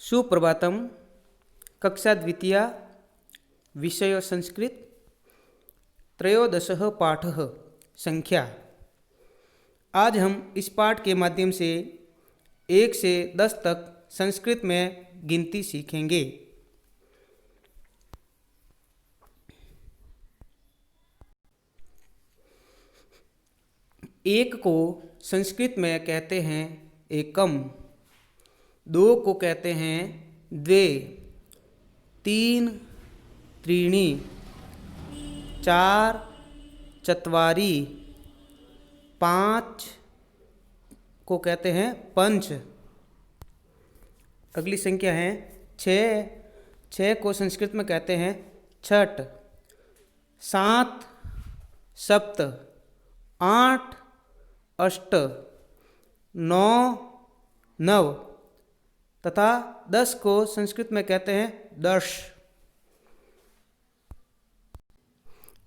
सुप्रभातम। कक्षा द्वितीया, विषय संस्कृत, त्रयोदशः पाठः संख्या। आज हम इस पाठ के माध्यम से 1 से 10 तक संस्कृत में गिनती सीखेंगे। एक को संस्कृत में कहते हैं एकम, 2 को कहते हैं द्वे, 3 त्रीणि, 4 चत्वारि, 5 को कहते हैं पंच। अगली संख्या है 6 को संस्कृत में कहते हैं छठ, 7 सप्त, 8 अष्ट, 9 नव तथा 10 को संस्कृत में कहते हैं दश।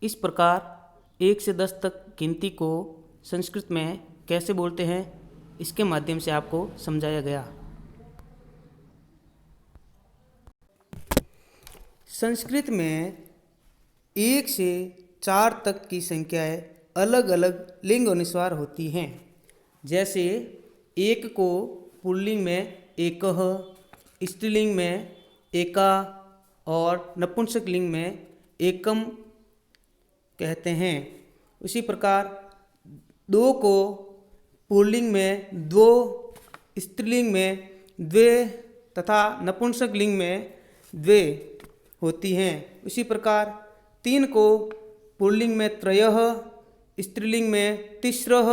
इस प्रकार 1 से 10 तक गिनती को संस्कृत में कैसे बोलते हैं, इसके माध्यम से आपको समझाया गया। संस्कृत में 1 से 4 तक की संख्याएं अलग अलग लिंग अनुसार होती हैं। जैसे 1 को पुल्लिंग में एकः, स्त्रीलिंग में एका और नपुंसक लिंग में एकम कहते हैं। उसी प्रकार 2 को पुल्लिंग में द्वो, स्त्रीलिंग में द्वे तथा नपुंसक लिंग में द्वे होती हैं। उसी प्रकार 3 को पुल्लिंग में त्रयः, स्त्रीलिंग में तिस्रः,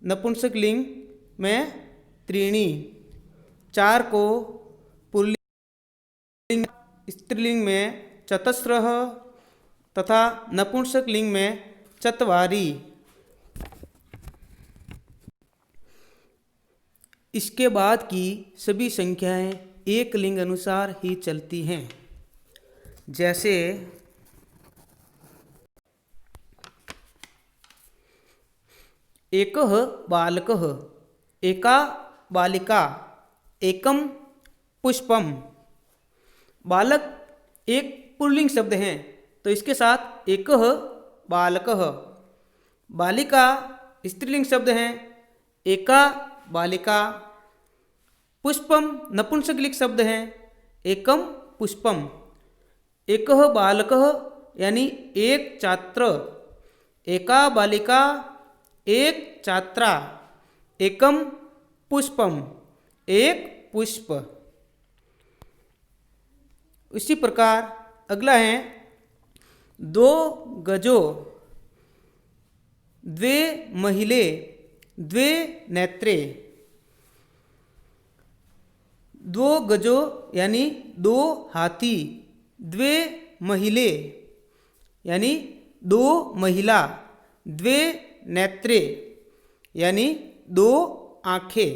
नपुंसक लिंग में त्रीणि, 4 को पुल्लिंग स्त्रीलिंग में चतस्रः तथा नपुंसक लिंग में चत्वारि। इसके बाद की सभी संख्याएं एक लिंग अनुसार ही चलती हैं। जैसे एकः बालकः, एका बालिका, एकम पुष्पम। बालक एक पुल्लिंग शब्द है तो इसके साथ एकः बालकः। बालिका स्त्रीलिंग शब्द है, एका बालिका। पुष्पम नपुंसकलिंग शब्द है, एकम पुष्पम। एकः बालकः यानी एक छात्र, एका बालिका एक छात्रा, एकम पुष्पम एक पुष्प। उसी प्रकार अगला है 2 गजो, द्वे महिले, द्वे नेत्रे। 2 गजो यानी 2 हाथी, द्वे महिले यानी 2 महिला, द्वे नेत्रे यानी 2 आँखें।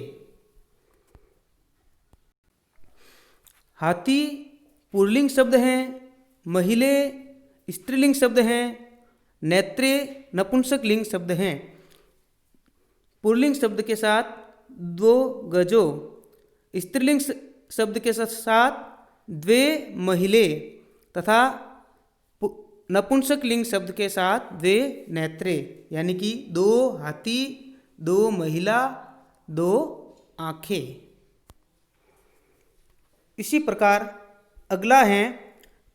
हाथी पुल्लिंग शब्द हैं, महिले स्त्रीलिंग शब्द हैं, नेत्रे नपुंसक लिंग शब्द हैं। पुल्लिंग शब्द के साथ 2 गजो, स्त्रीलिंग शब्द के साथ द्वे महिले तथा नपुंसक लिंग शब्द के साथ द्वे नेत्रे यानी कि 2 हाथी, 2 महिला, 2 आँखें। इसी प्रकार अगला है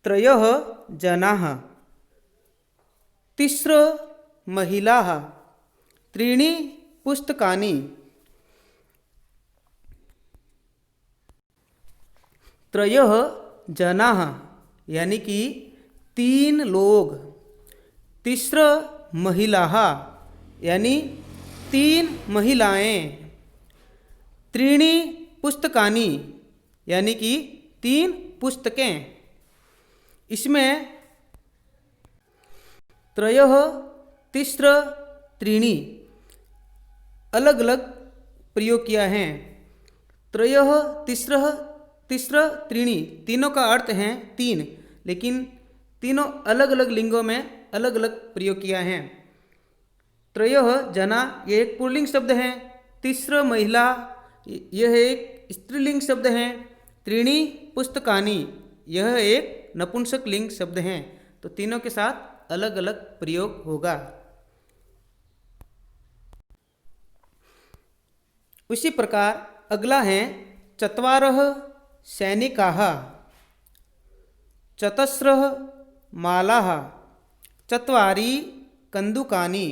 त्रयः जनाः, तिस्र महिलाः, त्रीणि पुस्तकानि। त्रयः जनाः यानी कि 3 लोग, तिस्र महिलाः यानी 3 महिलाएं, त्रीणि पुस्तकानि यानी कि 3 पुस्तकें। इसमें त्रयः, तिस्र, त्रीणि अलग अलग प्रयोग किया है। त्रयः, तिस्र, त्रीणि तीनों का अर्थ है 3, लेकिन तीनों अलग अलग लिंगों में अलग अलग प्रयोग किया है। त्रयः जना ये एक पुल्लिंग शब्द है, तिस्र महिला यह एक स्त्रीलिंग शब्द है, त्रीणि पुस्तकानि, यह एक नपुंसक लिंग शब्द हैं, तो तीनों के साथ अलग अलग प्रयोग होगा। उसी प्रकार अगला है चत्वारः सैनिकाः, चतस्रः मालाः, चत्वारि कन्दुकानि।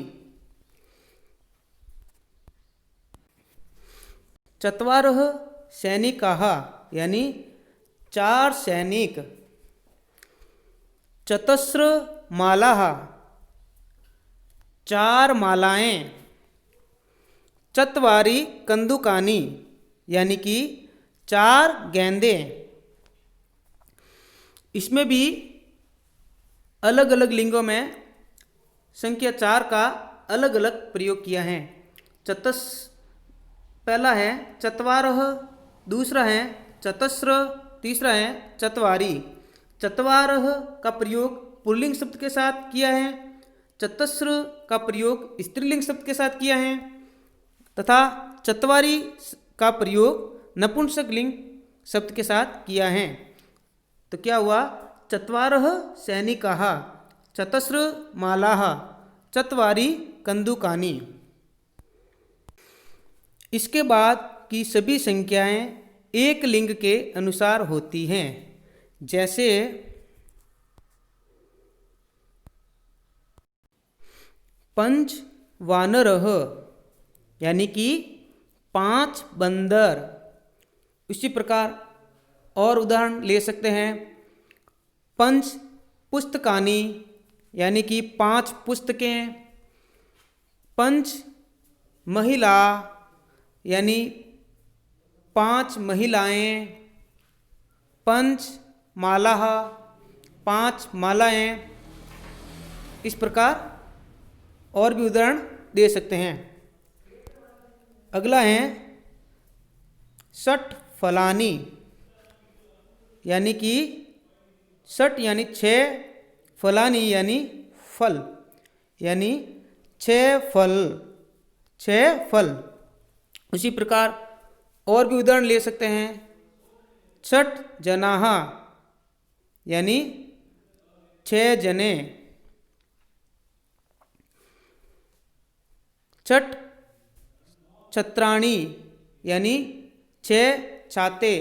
चत्वारः सैनिकाः यानी 4 सैनिक, चतस्र मालाः 4 मालाएं, चत्वारि कन्दुकानि यानी कि 4 गेंदे। इसमें भी अलग अलग लिंगों में संख्या 4 का अलग अलग प्रयोग किया है। पहला है चत्वारः, दूसरा है चतस्र, तीसरा है चत्वारि। चत्वारः का प्रयोग पुल्लिंग शब्द के साथ किया है, चतस्र का प्रयोग स्त्रीलिंग शब्द के साथ किया है तथा चत्वारि का प्रयोग नपुंसक लिंग शब्द के साथ किया है। तो क्या हुआ? चत्वारः सैनिकाः, चतस्र मालाः, चत्वारि कन्दुकानि। इसके बाद की सभी संख्याएं एक लिंग के अनुसार होती हैं। जैसे पंच वानरः यानी कि 5 बंदर। उसी प्रकार और उदाहरण ले सकते हैं, पंच पुस्तकानि यानी कि 5 पुस्तकें, पंच महिला यानी 5 महिलाएं, पंच मालाः 5 मालाएं। इस प्रकार और भी उदाहरण दे सकते हैं। अगला है षट् फलानि यानी कि षट् यानी 6, फलानि यानी फल, यानी 6 फल, 6 फल। उसी प्रकार और भी उदाहरण ले सकते हैं, षट् जनाः यानी 6 जने, षट् छत्राणि यानी 6 छाते,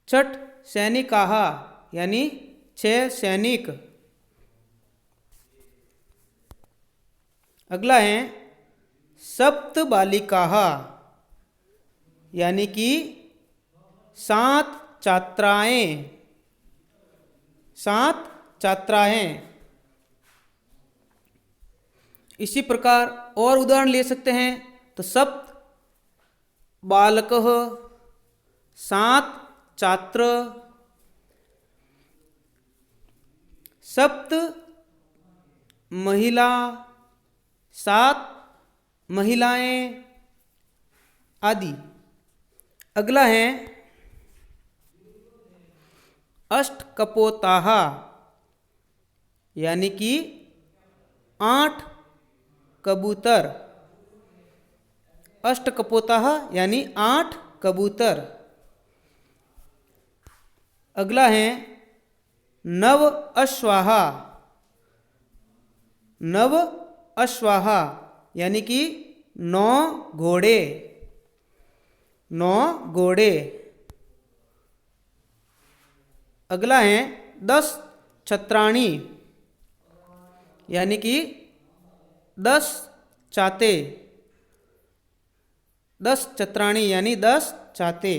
षट् सैनिकाः यानी 6 सैनिक। अगला है सप्त बालिकाः यानी कि 7 छात्राएं, 7 छात्राएं। इसी प्रकार और उदाहरण ले सकते हैं, तो सप्त बालकः 7 छात्र, सप्त महिला 7 महिलाएं आदि। अगला है अष्टकपोताः यानी कि 8 कबूतर, अष्टकपोताः यानी 8 कबूतर। अगला है नव अश्वाः, नव अश्वाः यानी कि 9 घोड़े, 9 घोड़े। अगला है 10 छत्राणि यानी कि 10 छाते, 10 छत्राणि यानी 10 छाते।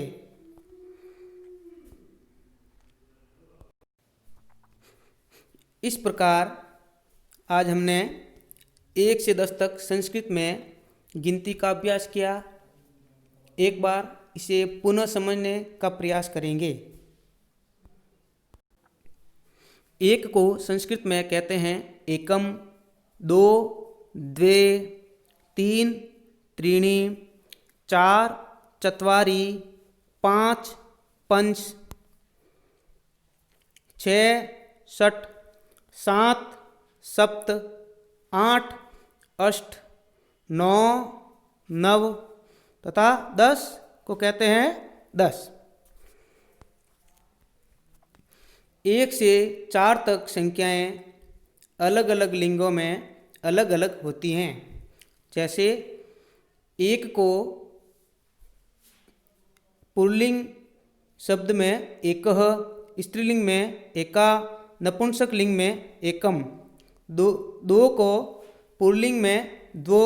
इस प्रकार आज हमने 1 से 10 तक संस्कृत में गिनती का अभ्यास किया। एक बार इसे पुनः समझने का प्रयास करेंगे। 1 को संस्कृत में कहते हैं एकम, 2 द्वे, 3 त्रीणि, 4 चत्वारि, 5 पंच, 6 षट्, 7 सप्त, 8 अष्ट, 9 नव तथा 10 को कहते हैं 10। 1 से 4 तक संख्याएं अलग अलग लिंगों में अलग अलग होती हैं। जैसे 1 को पुल्लिंग शब्द में एकः, स्त्रीलिंग में एका, नपुंसक लिंग में एकम। 2 को पुल्लिंग में द्वो,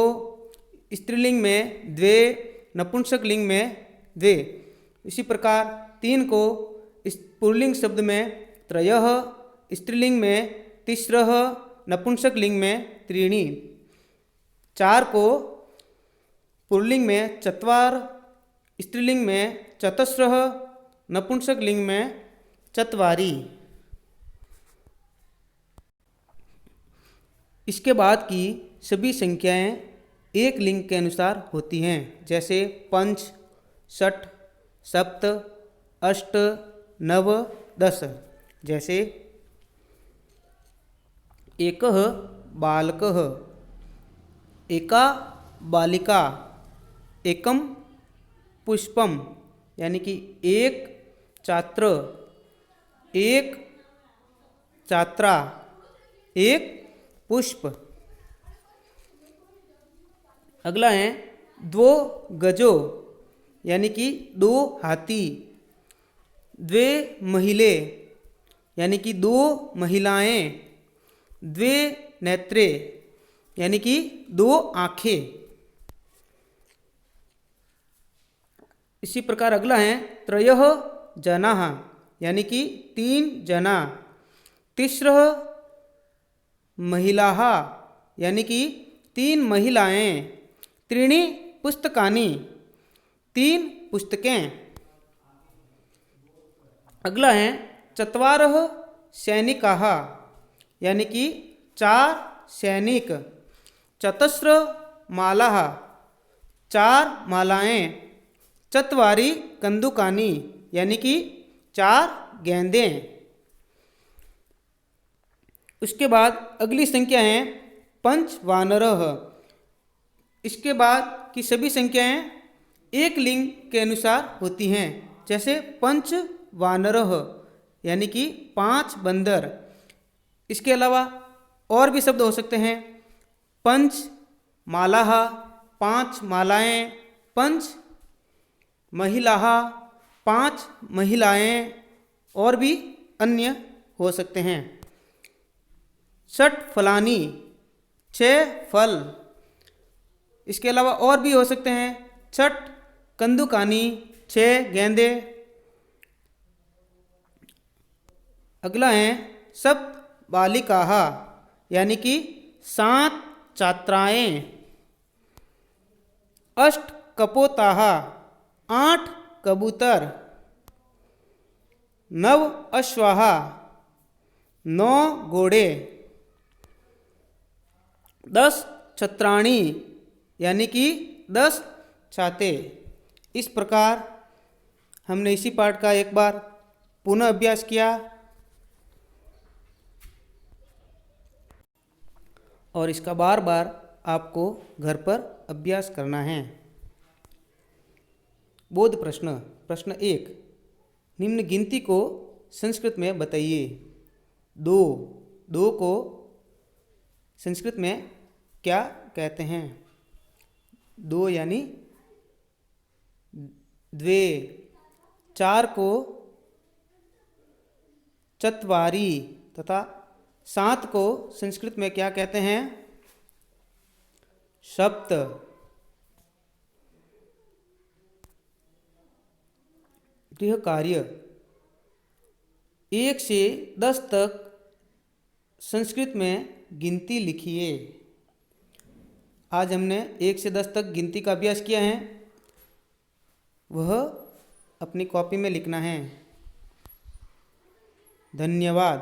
स्त्रीलिंग में द्वे, नपुंसक लिंग में द्वे। इसी प्रकार 3 को पुल्लिंग शब्द में त्रयः, स्त्रीलिंग में तिस्रः, नपुंसक लिंग में त्रीणि। 4 को पुल्लिंग में चत्वार, स्त्रीलिंग में चतस्रः, नपुंसक लिंग में चत्वारि। इसके बाद की सभी संख्याएं एक लिंग के अनुसार होती हैं। जैसे 5, 6, 7, 8, 9, 10। जैसे एकः बालकः, एका बालिका, एकम पुष्पम, यानी कि एक छात्र, एक छात्रा, एक पुष्प। अगला है द्वो गजो, यानी कि 2 हाथी। द्वे महिले, यानी कि 2 महिलाएं। द्वे नेत्रे, यानी कि 2 आंखें। इसी प्रकार अगला है त्रयः जनाः, यानी कि 3 जना। तिस्रः महिलाः, यानी कि 3 महिलाएं। त्रीणि पुस्तकानि, 3 पुस्तकें। अगला है चत्वारः सैनिकाः, यानी कि 4 सैनिक। चतस्र मालाः, 4 मालाएं। चत्वारि कंदुकानि, यानी कि 4 गेंदें। उसके बाद अगली संख्या है पंच वानरः। इसके बाद की सभी संख्याएं एक लिंग के अनुसार होती हैं। जैसे पंच वानरः, यानी कि 5 बंदर। इसके अलावा और भी शब्द हो सकते हैं। पंच मालाः, 5 मालाएं। पंच महिलाः, 5 महिलाएं। और भी अन्य हो सकते हैं। 6 फलानी, 6 फल। इसके अलावा और भी हो सकते हैं। 6 कंदुकानी, 6 गेंदे। अगला है सप्त बालिकाः, यानी कि 7 छात्राएं। 8 कपोताः, 8 कबूतर। 9 अश्वाः, 9 घोड़े। 10 छत्राणि, यानी कि 10 छाते। इस प्रकार हमने इसी पाठ का एक बार पुनः अभ्यास किया और इसका बार बार आपको घर पर अभ्यास करना है। बोध प्रश्न। प्रश्न 1, निम्न गिनती को संस्कृत में बताइए। 2, 2 को संस्कृत में क्या कहते हैं? 2 यानी द्वे। 4 को चत्वारि तथा 7 को संस्कृत में क्या कहते हैं? सप्त। गृह कार्य। 1 से 10 तक संस्कृत में गिनती लिखिए। आज हमने 1 से 10 तक गिनती का अभ्यास किया है, वह अपनी कॉपी में लिखना है। धन्यवाद।